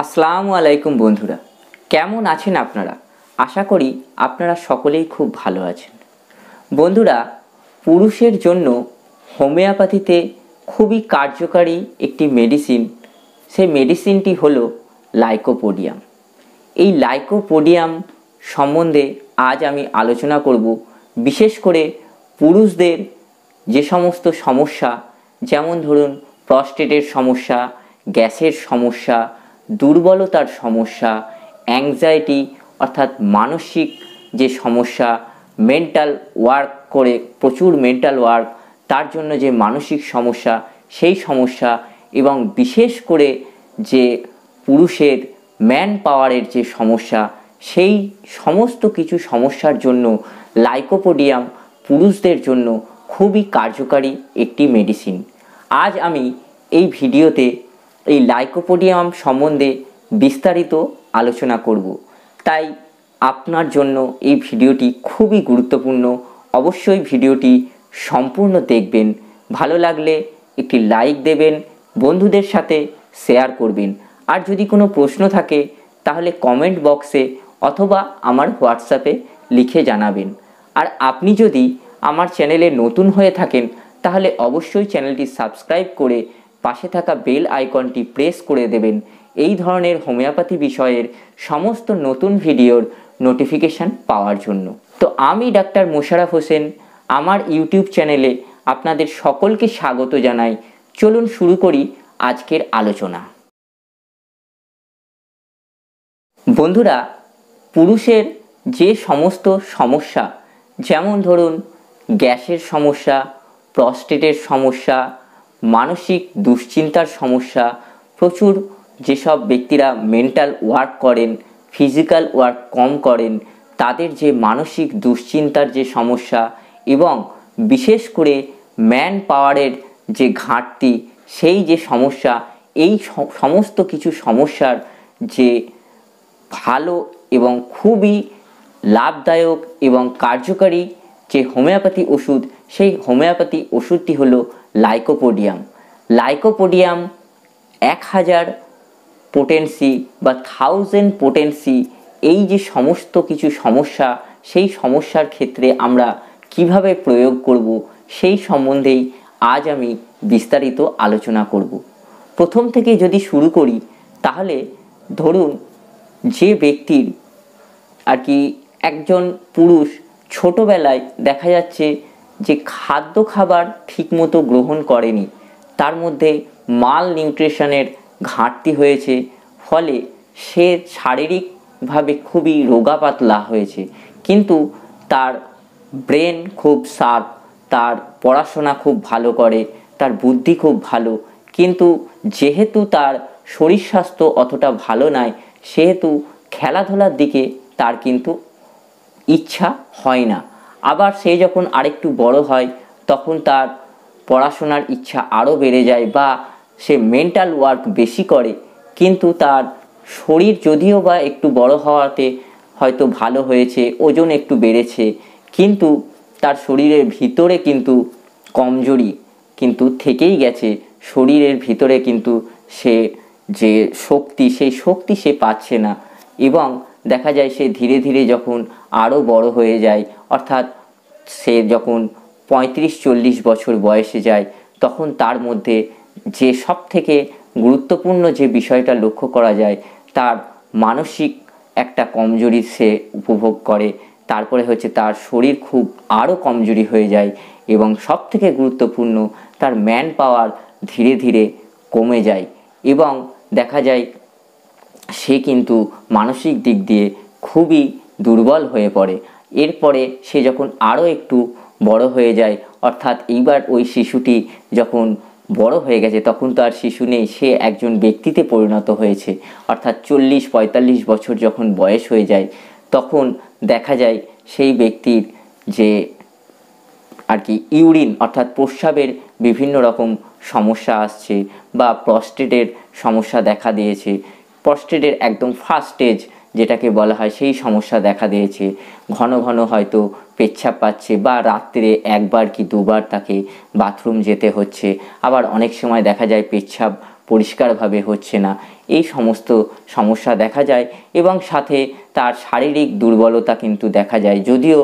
আসসালামু আলাইকুম বন্ধুরা, কেমন আছেন আপনারা? আশা করি আপনারা সকলেই খুব ভালো আছেন। বন্ধুরা, পুরুষের জন্য হোমিওপ্যাথিতে খুবই কার্যকারী একটি মেডিসিন, সেই মেডিসিনটি হলো লাইকোপোডিয়াম। এই লাইকোপোডিয়াম সম্বন্ধে আজ আমি আলোচনা করব। বিশেষ করে পুরুষদের যে সমস্ত সমস্যা, যেমন ধরুন প্রস্টেটের সমস্যা, গ্যাসের সমস্যা, দুর্বলতার সমস্যা, অ্যাংজাইটি অর্থাৎ মানসিক যে সমস্যা, মেন্টাল ওয়ার্ক করে প্রচুর মেন্টাল ওয়ার্ক, তার জন্য যে মানসিক সমস্যা, সেই সমস্যা এবং বিশেষ করে যে পুরুষের ম্যান পাওয়ারের যে সমস্যা, সেই সমস্ত কিছু সমস্যার জন্য লাইকোপোডিয়াম পুরুষদের জন্য খুবই কার্যকারী একটি মেডিসিন। আজ আমি এই ভিডিওতে এই লাইকোপোডিয়াম সম্বন্ধে বিস্তারিত আলোচনা করব। তাই আপনার জন্য এই ভিডিওটি খুবই গুরুত্বপূর্ণ। অবশ্যই ভিডিওটি সম্পূর্ণ দেখবেন। ভালো লাগলে একটি লাইক দেবেন, বন্ধুদের সাথে শেয়ার করবেন। আর যদি কোনো প্রশ্ন থাকে তাহলে কমেন্ট বক্সে অথবা আমার হোয়াটসঅ্যাপে লিখে জানাবেন। আর আপনি যদি আমার চ্যানেলে নতুন হয়ে থাকেন তাহলে অবশ্যই চ্যানেলটি সাবস্ক্রাইব করে পাশে থাকা বেল আইকনটি প্রেস করে দেবেন এই ধরনের হোমিওপ্যাথি বিষয়ের সমস্ত নতুন ভিডিওর নোটিফিকেশান পাওয়ার জন্য। তো আমি ডাক্তার মোশাররফ হোসেন, আমার ইউটিউব চ্যানেলে আপনাদের সকলকে স্বাগত জানাই। চলুন শুরু করি আজকের আলোচনা। বন্ধুরা, পুরুষের যে সমস্ত সমস্যা, যেমন ধরুন গ্যাসের সমস্যা, প্রস্টেটের সমস্যা, মানসিক দুশ্চিন্তার সমস্যা, প্রচুর যেসব ব্যক্তিরা মেন্টাল ওয়ার্ক করেন, ফিজিক্যাল ওয়ার্ক কম করেন, তাদের যে মানসিক দুশ্চিন্তার যে সমস্যা এবং বিশেষ করে ম্যান পাওয়ারের যে ঘাটতি, সেই যে সমস্যা, এই সমস্ত কিছু সমস্যার যে ভালো এবং খুবই লাভদায়ক এবং কার্যকারী যে হোমিওপ্যাথি ওষুধ, সেই হোমিওপ্যাথি ওষুধটি হলো লাইকোপোডিয়াম। লাইকোপোডিয়াম 1000 পোটেন্সি বা 1000 পোটেন্সি, এই যে সমস্ত কিছু সমস্যা, সেই সমস্যার ক্ষেত্রে আমরা কিভাবে প্রয়োগ করব সেই সম্বন্ধেই আজ আমি বিস্তারিত আলোচনা করব। প্রথম থেকে যদি শুরু করি তাহলে ধরুন যে ব্যক্তির একজন পুরুষ ছোটোবেলায় দেখা যাচ্ছে যে খাবার ঠিকমতো গ্রহণ করেনি, তার মধ্যে মাল নিউট্রিশনের ঘাটতি হয়েছে, ফলে সে শারীরিকভাবে খুবই রোগা পাতলা হয়েছে, কিন্তু তার ব্রেন খুব শার্প, তার পড়াশোনা খুব ভালো করে, তার বুদ্ধি খুব ভালো, কিন্তু যেহেতু তার শরীর স্বাস্থ্য অতটা ভালো নয়, সেহেতু খেলাধুলার দিকে তার কিন্তু ইচ্ছা হয় না। আবার সে যখন আরেকটু বড় হয় তখন তার পড়াশোনার ইচ্ছা আরও বেড়ে যায় বা সে মেন্টাল ওয়ার্ক বেশি করে, কিন্তু তার শরীর যদিও বা একটু বড় হওয়াতে হয়তো ভালো হয়েছে, ওজন একটু বেড়েছে, কিন্তু তার শরীরের ভিতরে কিন্তু কমজোরি কিন্তু থেকেই গেছে। শরীরের ভিতরে কিন্তু সে যে শক্তি, সেই শক্তি সে পাচ্ছে না এবং দেখা যায় সে ধীরে ধীরে যখন আরও বড় হয়ে যায়, অর্থাৎ সে যখন 35-40 বছর বয়সে যায়, তখন তার মধ্যে যে সব থেকে গুরুত্বপূর্ণ যে বিষয়টা লক্ষ্য করা যায়, তার মানসিক একটা কমজোরি সে উপভোগ করে। তারপরে হচ্ছে তার শরীর খুব আরও কমজোরি হয়ে যায় এবং সব থেকে গুরুত্বপূর্ণ তার ম্যান পাওয়ার ধীরে ধীরে কমে যায় এবং দেখা যায় সে কিন্তু মানসিক দিক দিয়ে খুবই দুর্বল হয়ে পড়ে। এরপরে সে যখন আরও একটু বড় হয়ে যায়, অর্থাৎ এইবার ওই শিশুটি যখন বড় হয়ে গেছে তখন তো আর শিশু নেই, সে একজন ব্যক্তিতে পরিণত হয়েছে, অর্থাৎ 40-45 বছর যখন বয়স হয়ে যায় তখন দেখা যায় সেই ব্যক্তির যে ইউরিন অর্থাৎ প্রস্রাবের বিভিন্ন রকম সমস্যা আসছে বা প্রস্টেটের সমস্যা দেখা দিয়েছে। প্রস্টেটের একদম ফার্স্ট স্টেজ যেটাকে বলা হয়, সেই সমস্যা দেখা দিয়েছে। ঘন ঘন হয়তো পেচ্ছাপ পাচ্ছে বা রাত্রে একবার কি দুবার তাকে বাথরুম যেতে হচ্ছে। আবার অনেক সময় দেখা যায় পেচ্ছাপ পরিষ্কারভাবে হচ্ছে না, এই সমস্ত সমস্যা দেখা যায়। এবং সাথে তার শারীরিক দুর্বলতা কিন্তু দেখা যায়। যদিও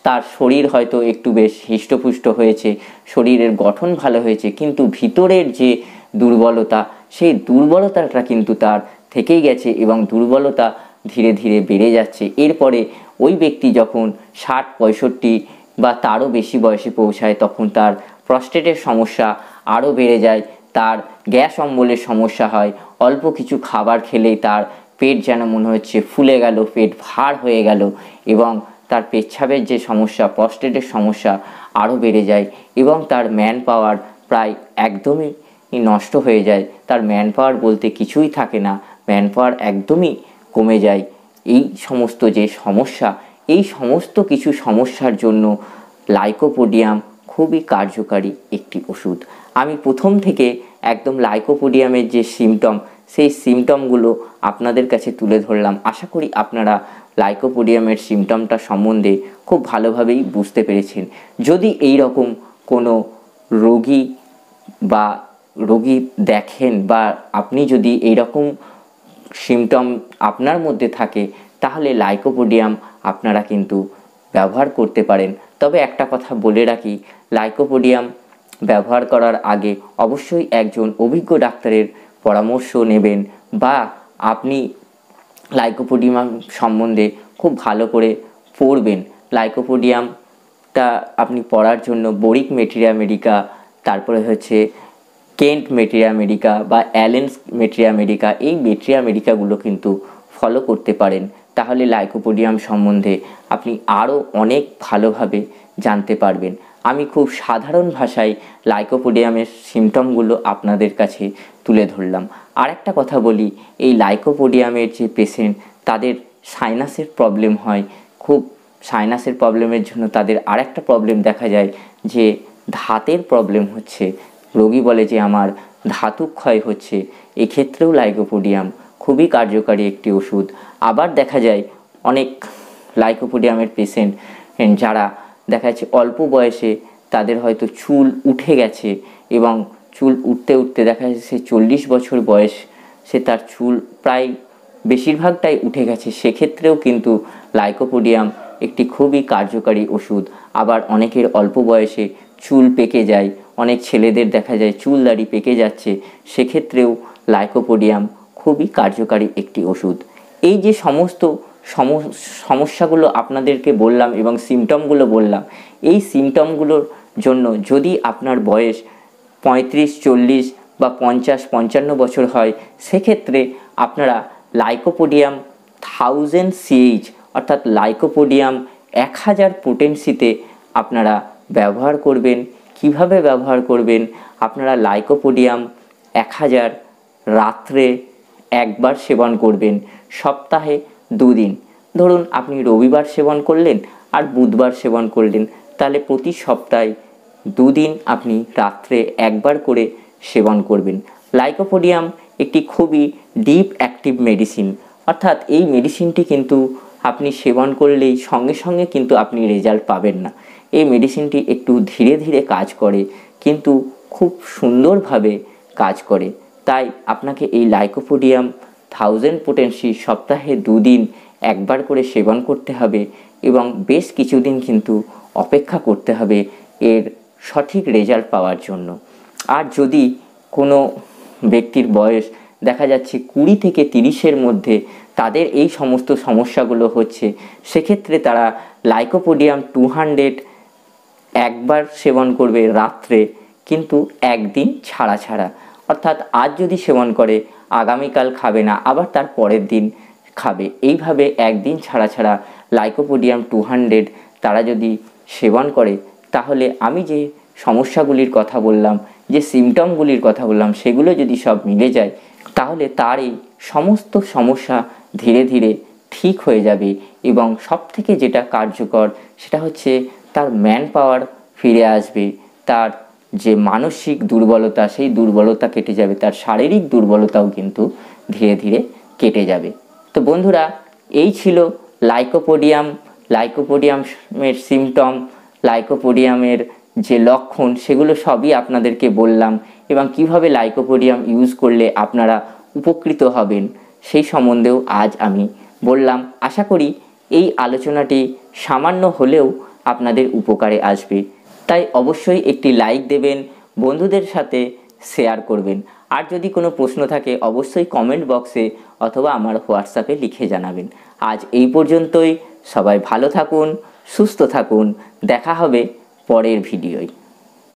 তার শরীর হয়তো একটু বেশ হৃষ্টপুষ্ট হয়েছে, শরীরের গঠন ভালো হয়েছে, কিন্তু ভিতরের যে দুর্বলতা, সেই দুর্বলতাটা কিন্তু তার থেকেই গেছে এবং দুর্বলতা ধীরে ধীরে বেড়ে যাচ্ছে। এরপরে ওই ব্যক্তি যখন 60-65 বা তারও বেশি বয়সে পৌঁছায়, তখন তার প্রস্টেটের সমস্যা আরও বেড়ে যায়, তার গ্যাস অম্বলের সমস্যা হয়। অল্প কিছু খাবার খেলেই তার পেট যেন মনে হচ্ছে ফুলে গেল, পেট ভার হয়ে গেল, এবং তার পেচ্ছাপের যে সমস্যা, প্রস্টেটের সমস্যা আরও বেড়ে যায়, এবং তার ম্যান পাওয়ার প্রায় একদমই নষ্ট হয়ে যায়। তার ম্যান পাওয়ার বলতে কিছুই থাকে না, ম্যান পাওয়ার একদমই কমে যায়। এই সমস্ত যে সমস্যা, এই সমস্ত কিছু সমস্যার জন্য লাইকোপোডিয়াম খুবই কার্যকারী একটি ওষুধ। আমি প্রথম থেকে একদম লাইকোপোডিয়ামের যে সিমটম, সেই সিমটমগুলো আপনাদের কাছে তুলে ধরলাম। আশা করি আপনারা লাইকোপোডিয়ামের সিমটমটা সম্বন্ধে খুব ভালোভাবেই বুঝতে পেরেছেন। যদি এই রকম কোনো রোগী দেখেন, বা আপনি যদি এই রকম সিমটম আপনার মধ্যে থাকে, তাহলে লাইকোপোডিয়াম আপনারা কিন্তু ব্যবহার করতে পারেন। তবে একটা কথা বলে রাখি, লাইকোপোডিয়াম ব্যবহার করার আগে অবশ্যই একজন অভিজ্ঞ ডাক্তারের পরামর্শ নেবেন, বা আপনি লাইকোপোডিয়াম সম্বন্ধে খুব ভালো করে পড়বেন। লাইকোপোডিয়ামটা আপনি পড়ার জন্য বোরিক ম্যাটেরিয়া মেডিকা, তারপরে হচ্ছে কেন্ট ম্যাটেরিয়া মেডিকা বা অ্যালেন্স ম্যাটেরিয়া মেডিকা, এই ম্যাটেরিয়া মেডিকাগুলো কিন্তু ফলো করতে পারেন। তাহলে লাইকোপোডিয়াম সম্বন্ধে আপনি আরও অনেক ভালোভাবে জানতে পারবেন। আমি খুব সাধারণ ভাষায় লাইকোপোডিয়ামের সিমটমগুলো আপনাদের কাছে তুলে ধরলাম। আর একটা কথা বলি, এই লাইকোপোডিয়ামের যে পেশেন্ট, তাদের সাইনাসের প্রবলেম হয়, খুব সাইনাসের প্রবলেমের জন্য তাদের আর একটা প্রবলেম দেখা যায় যে ধাতের প্রবলেম হচ্ছে। রোগী বলে যে আমার ধাতু ক্ষয় হচ্ছে, এক্ষেত্রেও লাইকোপোডিয়াম খুবই কার্যকারী একটি ওষুধ। আবার দেখা যায় অনেক লাইকোপোডিয়ামের পেশেন্ট যারা দেখা যাচ্ছে অল্প বয়সে তাদের হয়তো চুল উঠে গেছে, এবং চুল উঠতে উঠতে দেখা যাচ্ছে 40 বছর বয়স, সে তার চুল প্রায় বেশিরভাগটাই উঠে গেছে, সেক্ষেত্রেও কিন্তু লাইকোপোডিয়াম একটি খুবই কার্যকারী ওষুধ। আবার অনেকের অল্প বয়সে চুল পেকে যায়, অনেক ছেলেদের দেখা যায় চুল দাড়ি পেকে যাচ্ছে, সেক্ষেত্রেও লাইকোপোডিয়াম খুবই কার্যকারী একটি ওষুধ। এই যে সমস্ত সমস্যাগুলো আপনাদেরকে বললাম এবং সিমটমগুলো বললাম, এই সিমটমগুলোর জন্য যদি আপনার বয়স 35, 40 বা 50, 55 বছর হয়, সেক্ষেত্রে আপনারা লাইকোপোডিয়াম 1000 CH অর্থাৎ লাইকোপোডিয়াম 1000 পোটেন্সিতে আপনারা ব্যবহার করবেন। কিভাবে ব্যবহার করবেন? আপনারা লাইকোপোডিয়াম 1000 রাত্রে একবার সেবন করবেন, সপ্তাহে 2 দিন। ধরুন আপনি রবিবার সেবন করলেন আর বুধবার সেবন করলেন, তাহলে প্রতি সপ্তাহে 2 দিন আপনি রাত্রে একবার করে সেবন করবেন। লাইকোপোডিয়াম একটি খুবই ডিপ অ্যাক্টিভ মেডিসিন, অর্থাৎ এই মেডিসিনটি কিন্তু আপনি সেবন করলেই সঙ্গে সঙ্গে কিন্তু আপনি রেজাল্ট পাবেন না। এই মেডিসিনটি একটু ধীরে ধীরে কাজ করে, কিন্তু খুব সুন্দরভাবে কাজ করে। তাই আপনাকে এই লাইকোপোডিয়াম 1000 পোটেন্সি সপ্তাহে 2 দিন একবার করে সেবন করতে হবে, এবং বেশ কিছুদিন কিন্তু অপেক্ষা করতে হবে এর সঠিক রেজাল্ট পাওয়ার জন্য। আর যদি কোনো ব্যক্তির বয়স দেখা যাচ্ছে 20 থেকে 30-এর মধ্যে, তাদের এই সমস্ত সমস্যাগুলো হচ্ছে, সেক্ষেত্রে তারা লাইকোপোডিয়াম 200 একবার সেবন করবে রাত্রে, কিন্তু একদিন ছাড়া ছাড়া। অর্থাৎ আজ যদি সেবন করে আগামীকাল খাবে না, আবার তার পরের দিন খাবে। এইভাবে একদিন ছাড়া ছাড়া লাইকোপোডিয়াম 200 তারা যদি সেবন করে, তাহলে আমি যে সমস্যাগুলির কথা বললাম, যে সিমটমগুলির কথা বললাম, সেগুলো যদি সব মিলে যায়, তাহলে তার এই সমস্ত সমস্যা ধীরে ধীরে ঠিক হয়ে যাবে। এবং সবথেকে যেটা কার্যকর সেটা হচ্ছে তার ম্যান পাওয়ার ফিরে আসবে, তার যে মানসিক দুর্বলতা সেই দুর্বলতা কেটে যাবে, তার শারীরিক দুর্বলতাও কিন্তু ধীরে ধীরে কেটে যাবে। তো বন্ধুরা, এই ছিল লাইকোপোডিয়ামের সিমটম, লাইকোপোডিয়ামের যে লক্ষণ, সেগুলো সবই আপনাদেরকে বললাম। এবং কিভাবে লাইকোপোডিয়াম ইউজ করলে আপনারা উপকৃত হবেন সেই সম্বন্ধেও আজ আমি বললাম। আশা করি এই আলোচনাটি সামান্য হলেও আপনাদের উপকারে আসবে, তাই অবশ্যই একটি লাইক দেবেন, বন্ধুদের সাথে শেয়ার করবেন। আর যদি কোনো প্রশ্ন থাকে অবশ্যই কমেন্ট বক্সে অথবা আমার হোয়াটসঅ্যাপে লিখে জানাবেন। আজ এই পর্যন্তই। সবাই ভালো থাকুন, সুস্থ থাকুন। দেখা হবে পরের ভিডিওয়।